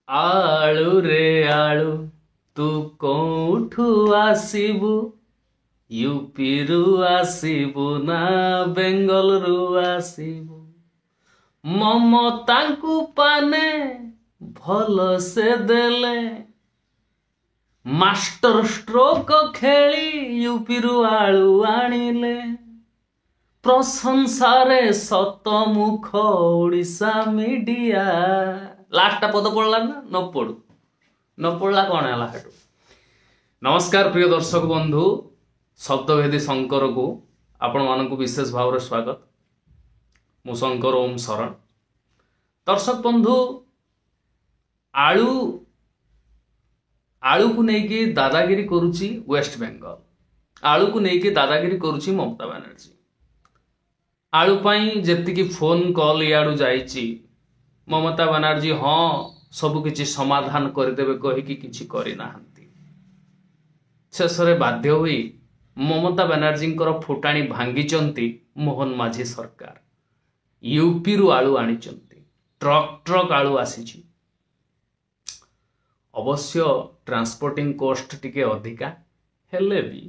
आळू रे आळू तू कोठू आसीबू यूपी रु आसीबू ना बेंगल रु आसीबू ममतांकु पाने भल से देले मास्टर स्ट्रोक खेली यूपी रु आळू आनिले प्रशंसारे शतमुख ओडिशा मीडिया लास्ट पद पढ़ला ना न पढ़ला कौन है हेटू। नमस्कार प्रिय दर्शक बंधु शब्दभेदी शंकर को आपण मानक विशेष भाव में स्वागत। मु शंकर ओम शरण। दर्शक बंधु आलू आलू को लेकिन दादागिरी करुची वेस्ट बेंगल, आलू को लेकिन दादागिरी करुची ममता बनर्जी। आलू पाई जेतिकी फोन कॉल इाड़ू जाइची ममता बनर्जी हाँ सब किछि समाधान करदेवे कहीकि किछि करि नाहंती। शेषरे बाध्य होई ममता बनर्जी फुटाणी भांगिचंती मोहन माझी सरकार। यूपी रु आलू आनिचंती, ट्रक ट्रक आलू आसीची। अवश्य ट्रांसपोर्टिंग कॉस्ट टिके अधिका हेले भी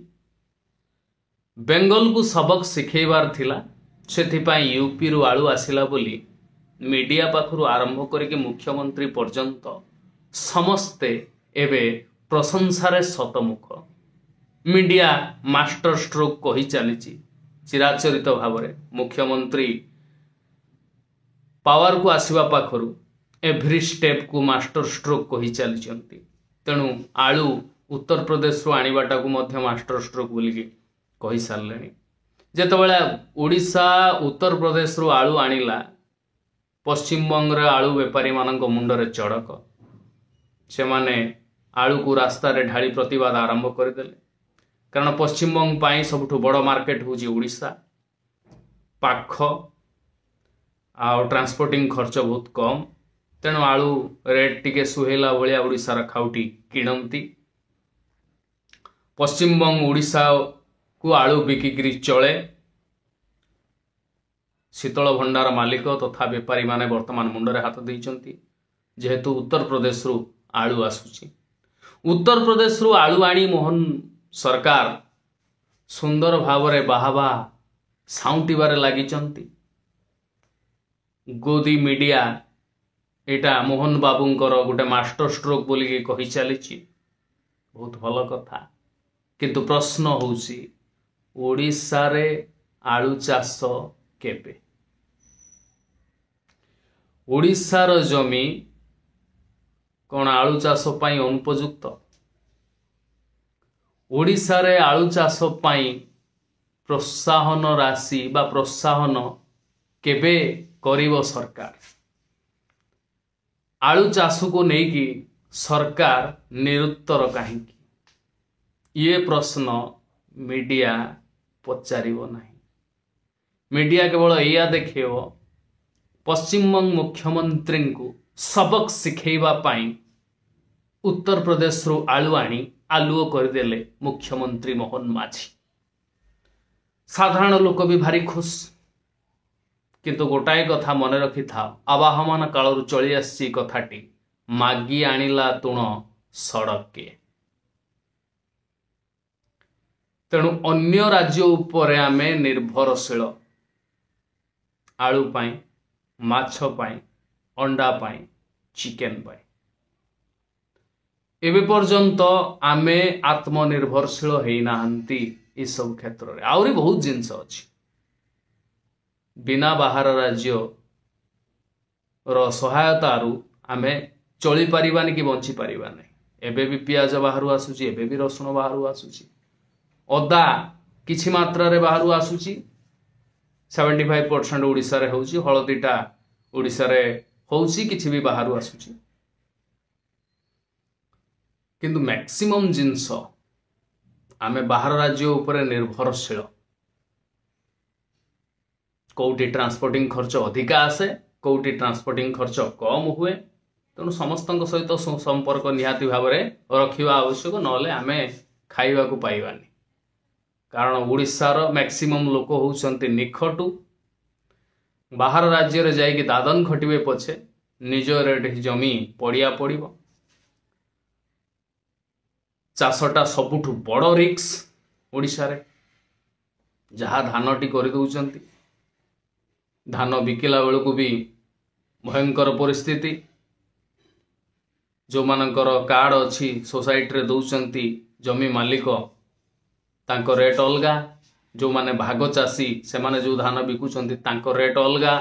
बेंगल को सबक शिखेबार थिला, सेथिपाई यूपी रु आलू आसिला बोली मीडिया पाखरु आरंभ करके मुख्यमंत्री पर्यंत समस्ते एबे प्रशंसारे शतमुख। मीडिया मास्टर स्ट्रोक कही चली चिराचरित भाव में मुख्यमंत्री पावर को आसवा पाखरु एभरी स्टेप को मास्टर स्ट्रोक कही चली। तेणु आलू उत्तर प्रदेश रु आनिबाटा को मध्य मास्टर स्ट्रोक बोलिकी कही सारे। जेतेबेले ओडिशा उत्तर प्रदेश रु आलू आनिला पश्चिम बंग आलू बेपारी मानक मुंडरे चड़क, से माने आलू को रास्ता रे ढाली प्रतिवाद आरंभ करदेले। कारण पश्चिम बंग पाई सबुठु बड़ मार्केट होची ओडिशा, पाख आ ट्रांसपोर्टिंग खर्च बहुत कम। तेणु आलू रेट टिके सुहेला भलिया ओडिशार खाउटी किणती। पश्चिम बंग ओडिशा को आलू बिकिकी चले। शीतल भंडार मालिक तथा बेपारी माने वर्तमान मुंडरे हाथ देइचंती जेहेतु उत्तर प्रदेश रु आलू आसुची। उत्तर प्रदेश रु आलू आनी मोहन सरकार सुंदर भावरे बाहाबा साउंटिबारे लागिचंती। गोदी मीडिया एटा मोहन बाबूंकर गोटे मास्टर स्ट्रोक बोलिकी कही चली, बहुत भल कथा। किंतु प्रश्न होउची ओडिशा रे आलू चाष केबे? ओडिशार जमी कौन आलू चाष पाई अनुपयुक्त? ओडिशा रे आलू चाष पाई प्रोत्साहन राशि बा प्रोत्साहन केबे करिवो सरकार? आलू चाष को नेकी सरकार निरुत्तर कहीं? ये प्रश्न मीडिया पचारिबो नहीं। मीडिया केवल या देखियो पश्चिम बंग मुख्यमंत्री को सबक शिखेबा पाई उत्तर प्रदेश रु आलू आनी आलुओ करदेले मुख्यमंत्री मोहन माझी। साधारण लोक भी भारी खुश। किंतु गोटाए कथा मन रखि था, आवाहमान कालरू चली आसी कथाटी मागी आनिला तुण सड़के। तेणु अन्य राज्य उपरे आमे निर्भरशील आलू पाई, माछ पाई, अंडा पाई, चिकेन पाई। एबे पर्यंत आमे आत्मनिर्भरशील होना ये सब क्षेत्र में। आउरी बहुत जिनस अच्छी बिना बाहर राज्य रो सहायतारू आमे चली पारिबानी कि बंची पारिबा नहीं। एबे भी पियाज बाहर आसुची, एबे भी रसुण बाहर आसुची, अदा किछि मात्रा रे बाहर आसुची। 75% ओडिशा रे होउची, हळदीटा ओडिशा रे होउची, किछि भी बाहर आसुची। किंतु मैक्सिमम जिनस आमे बाहर राज्य उपरे निर्भरशील। कोउटी ट्रांसपोर्टिंग खर्च अधिका आसे, कोउटी ट्रांसपोर्टिंग खर्च कम हुए। तेणु समस्त सहित संपर्क निहाती भाव में रखा आवश्यक, नले आमे खाइबा को पाइबानी। कारण ओडिशार मैक्सिमम लोक होउछंती निखटू। बाहर राज्य रे जाइके दादन खटिबे पछे निज रेट जमी पड़िया पड़िबो। चाषटा सबुठु बड़ रिक्स ओडिशा रे, जहाँ धानटी कर दउचंती, धान बिकिला बेलू भी भयंकर परिस्थिति। जो मानकर कार्ड अच्छी सोसाइटी रे दउचंती जमी मालिक तांको रेट अलगा, जो माने भाग चाषी से माने जो धान बिकुचंती तांको रेट अलगा,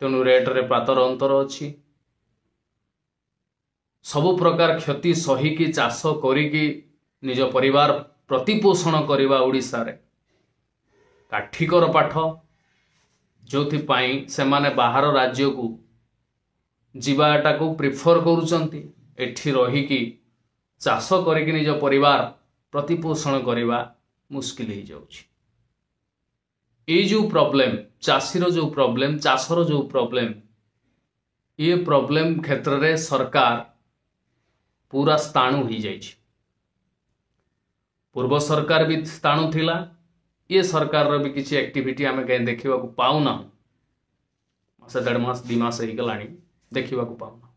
तेणु रेट रे पातर अंतर अच्छी। सबु प्रकार क्षति सहीकी चाष करिकी निज परिवार प्रतिपोषण करवा ओडिशा रे काठिकर पाठ, जो से माने बाहर राज्य को जीवाटा को प्रिफर करुचंती। एठी रहीकी चाष करिकी निज परिवार प्रतिपोषण करवा मुश्किल हो जाउछि। ये जो प्रॉब्लम चाषीर जो प्रॉब्लम चाषर जो प्रॉब्लम, ये प्रॉब्लम क्षेत्र रे सरकार पूरा स्थाणु हो जाइए। पूर्व सरकार भी स्थाणु थिला, ये सरकार रो भी किसी एक्टिविटी आमे कहीं देखा पाऊना। मासे 1.5 मास 2 मास हो गलानी देखा पाऊना।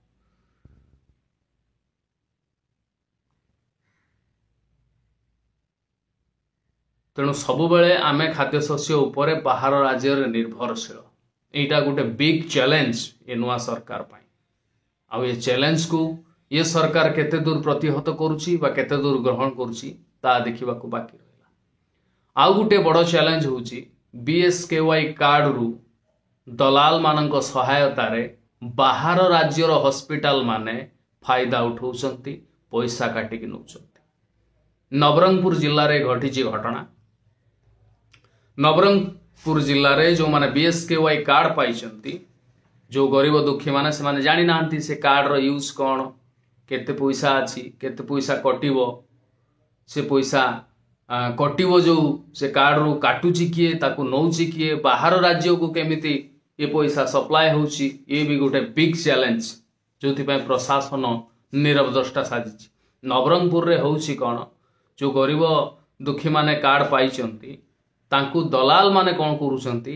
तेणु सबुबले आमे खाद्य शस्य उपरे बाहर राज्य निर्भरशील। यहाँ गोटे बिग चैलेंज ये नुआ सरकार पाई। आ ये चैलेंज को ये सरकार केते दूर प्रतिहत करुची बा केते दूर ग्रहण करुची ता देखा बाकी रहा। आउ गोटे बड़ चैलेंज होची बीएसकेवाई कार्ड रु दलाल मानक सहायता रे बाहर राज्यर हॉस्पिटल माने फायदा उठाउछंती, पैसा काटिकी नउछंती। नवरंगपुर जिल्ला रे घटिची घटना। नवरंगपुर जिल्ला रे जो माने बीएसकेवाई कार्ड पाइछंती, जो गरीब दुखी माने से माने जानी नांती से कार्ड रो यूज कोन, केते पैसा अछि, केते पैसा कटिवो, से पैसा कटिवो जो से कार्ड रो काटुची किए, ताकू नौची किए, बाहर राज्य को केमिति ये पैसा सप्लाय होची, ये भी गोटे बिग चैलेंज जो प्रशासन नीरव द्रष्टा साजिची। नवरंगपुर रे होची कोन, जो गरीब दुखी माने कार्ड पाइछंती तांकू दलाल माने कोन करूछंती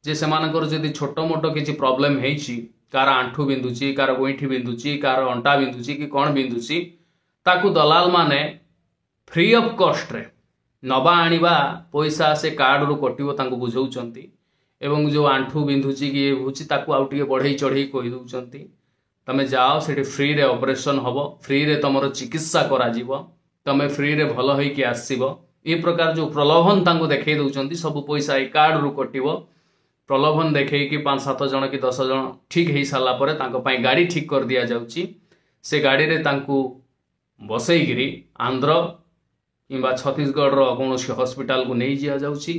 जे सेमानकर जदि छोटो मोटो किछि प्रॉब्लम हेछि, कार आंठू बिंदुची, कार गोइठी बिंदुची, कार अंटा बिंदुची कि कोन बिंदुची, ताकू दलाल माने फ्री ऑफ कॉस्ट रे नबा आनिबा पैसा से कार्ड रु कटिवो तांकू बुझौचंती। एवं जो आंठू बिंदुची कि होछि ताकू आउ टिके बढ़ई चढ़ई कहि दउचंती, तमे जाओ सेठी फ्री रे ऑपरेशन हबो, फ्री रे तमरो चिकित्सा करा जीवो, तमे फ्री रे भलो होई कि आसीबो। ये प्रकार जो प्रलोभन तांको देखै दउचंती, सब पैसा ए कार्ड रु कटिवो। प्रलोभन देखै कि 5-7 जन कि 10 जन ठीक हेई साला परे तांको पई गाड़ी ठीक कर दिया जाउची। से गाड़ी रे तांको बसई गिरी आंध्र किंबा छत्तीसगढ़ रो कोनोसी हॉस्पिटल को नहीं जिया जाउची।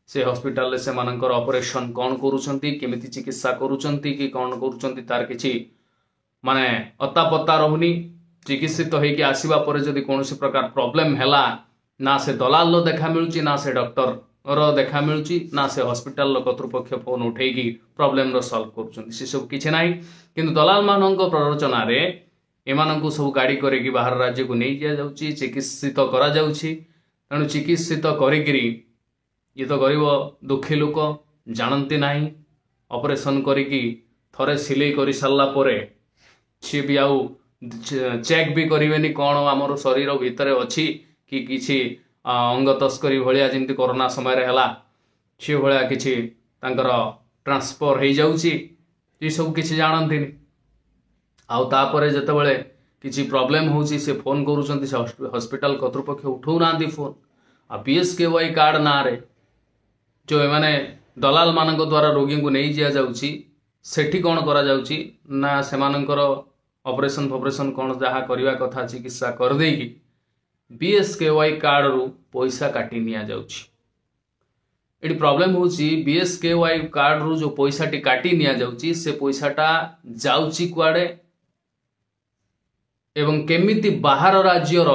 से हॉस्पिटल रे से मानकर ऑपरेशन कोन करूचंती, केमिति चिकित्सा करूचंती कि कोन करूचंती तार किछि माने अता पता रहुनी। चिकित्सित होई कि आसीबा परे जदि कोनोसी प्रकार प्रॉब्लम हैला, ना से दलाल लो देखा मिलुची, ना से डॉक्टर रो देखा मिलुची, ना से हॉस्पिटल लो कर्तृपक्ष फोन उठेगी प्रॉब्लम रो सॉल्व करूचंती। से सब किछि नाही, किंतु दलाल मानक प्ररोचना रे एमानंकु सब गाड़ी करेगी बाहर राज्य को नहीं दिया जाउची, चिकित्सित करा जाउची। तेणु चिकित्सित करिगिरी ये तो गरीब दुखी लोक जानती नाही, ऑपरेशन करिकी थरे सिलाई करि सारला परे सी भी आउ चेक भी करिवेनी कोन हमर शरीर भितर अछि कि किछि अंग तस्करी भलिया जेमति कोरोना समय रे हला, से भलिया किछि तांकर ट्रांसफर हो जाउची। ये सब किछि जानंतिनी। आउ तापरे जतबेले किछि प्रॉब्लम होउची से फोन करूचंती, से हॉस्पिटल कर्तृपक्ष उठौ नांदी फोन। आ बीएसकेवाई कार्ड ना रे जो एमाने दलाल मानक द्वारा रोगी को नहीं जिया जाउची, सेठी कोन करा जाउची ना सेमानकर ऑपरेशन फॉपरेशन कोन जहा करबा कथा चिकित्सा कर देकी बीएसकेवाई कार्ड रु पैसा काटी निया जाउची। एटी प्रॉब्लम होची बीएसकेवाई कार्ड रु जो पैसा टी काटी निया जाउची, से पैसाटा जाउची कुआडे एवं केमिति बाहर राज्यर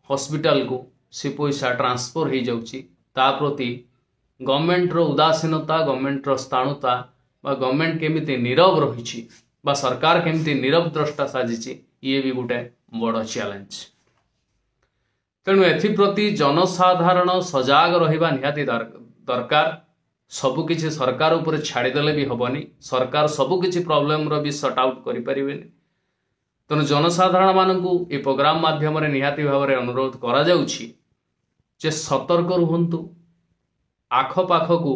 हॉस्पिटल को से पैसा ट्रांसफर हो जाउची, ता प्रति गवर्नमेंट रो उदासीनता, गवर्नमेंट रो स्थाणुता बा गवर्नमेंट केमिति नीरव रहिछि बा सरकार केमिति नीरव द्रष्टा साजिछि, ये भी गोटे बड़ चैलेंज। तेणु एथिप्रति जनसाधारण सजाग रहिबा निहाती दरकार। सबुकिछि सरकार उपरे छाड़ीदेले भी हेनी सरकार सबुकिछि प्रॉब्लम रो भी सॉर्ट आउट करि परिबेनी तेणु जनसाधारण मानकु ए प्रोग्राम माध्यम निहाती भाव में अनुरोध करा जाउछि जे सतर्क रुहंतु आख पाख को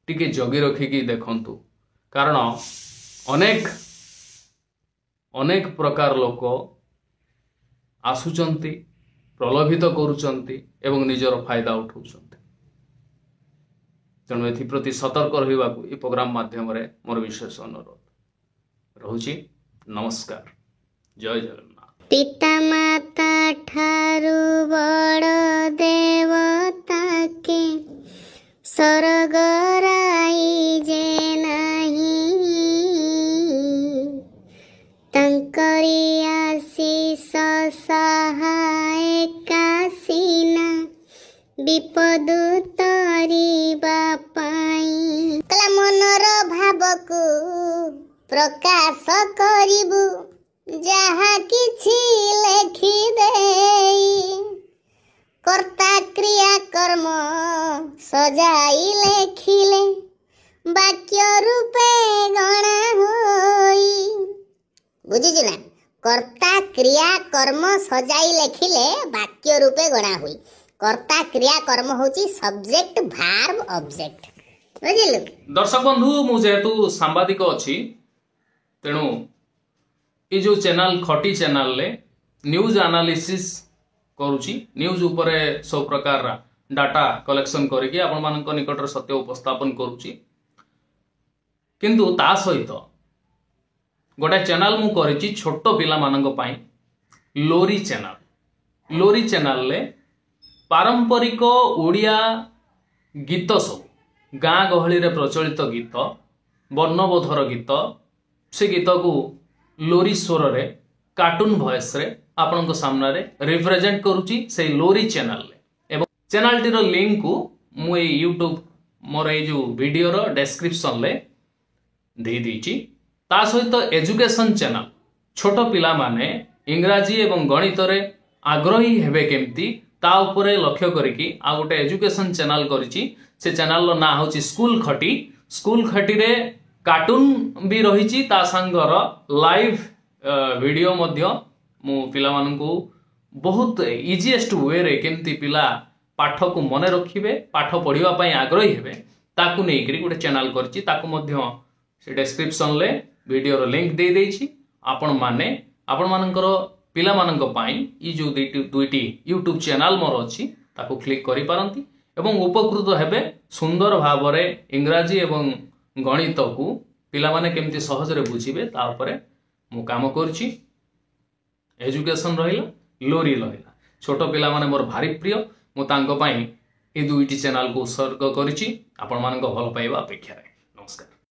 टिके जगी रखिकी देखंतु कारण अनेक अनेक प्रकार लोक आसुचंती प्रलोभित करुचंती एवं निजर फायदा उठाउचंती तेणु एप्रति सतर्क रहा ये प्रोग्राम माध्यम मोर विशेष अनुरोध रहुछि। नमस्कार। जय जगन्नाथ। पिता माता ठारू बड़ देवता के सरगराई जे नहीं तंकरी आशीष सहाय कासीना विपद तरिबा पाई कला मनर भावकु प्रकाश करिबु जहा किछि लेखि देई कर्ता क्रिया कर्म सजाई लेखिले वाक्य रूपे गणा होई बुझिछु ना कर्ता क्रिया कर्म सजाई लेखिले वाक्य रूपे गणा होई कर्ता क्रिया कर्म होची सब्जेक्ट भार्ब ऑब्जेक्ट बुझिलु। दर्शक बंधु मु जेहेतु सांबादिक अछि तेणु ये जो चैनल खटी चैनल ले न्यूज एनालिसिस करूची न्यूज उपरे सब प्रकार डाटा कलेक्शन करके आपण मानक निकट सत्य उपस्थापन करूची किंतु ता सहित गोटे चैनल मु करिची छोट पिला मानक पई लोरी चैनल ले पारंपरिक ओडिया गीत सब गाँ गहली रे प्रचलित गीत वर्णबोधर गीत से गीत को लोरी स्वर रे कार्टून वॉइस रे आपन सामने रे रिप्रेजेंट करूची से लोरी चैनल ले एवं चैनल टीर लिंक को मु यूट्यूब मोर ये जो वीडियो रो डिस्क्रिप्शन ले दे दीची ता सहित एजुकेशन चैनल छोट पिला माने इंग्राजी एवं गणित रे आग्रही हेबे केमती ता उपरे लक्ष्य करिकी आ गोटे एजुकेशन चैनल करिची से चैनल रो ना होची स्कूल खटी रे कार्टून भी रही ता संगर लाइव वीडियो मध्य मु पिला मानकु बहुत इजीएस्ट वे रे केमती पिला पाठ को मने रखिबे पाठ पढ़िबा पई आग्रही हेबे ताकु नै करी गोटे चैनल करची ताकु मध्य से डिस्क्रिप्शन ले वीडियो रो लिंक दे देछि आपण मानकर पिला मानक पई ई जो दुईटी यूट्यूब चैनल मोर अछि ताकु क्लिक करि पारंती एवं उपकृत हेबे सुंदर भाव रे इंग्राजी एवं गणित को पिला माने केमती सहज रे बुझिबे ता उपरे मु काम करछि। एजुकेशन रहिला लोरी रहिला छोट पिला माने मोर भारी प्रिय मु तांको पई ए दुईटी चैनल को उत्सर्ग करछि आपण मानक भल पाइबा अपेक्षा रे। नमस्कार।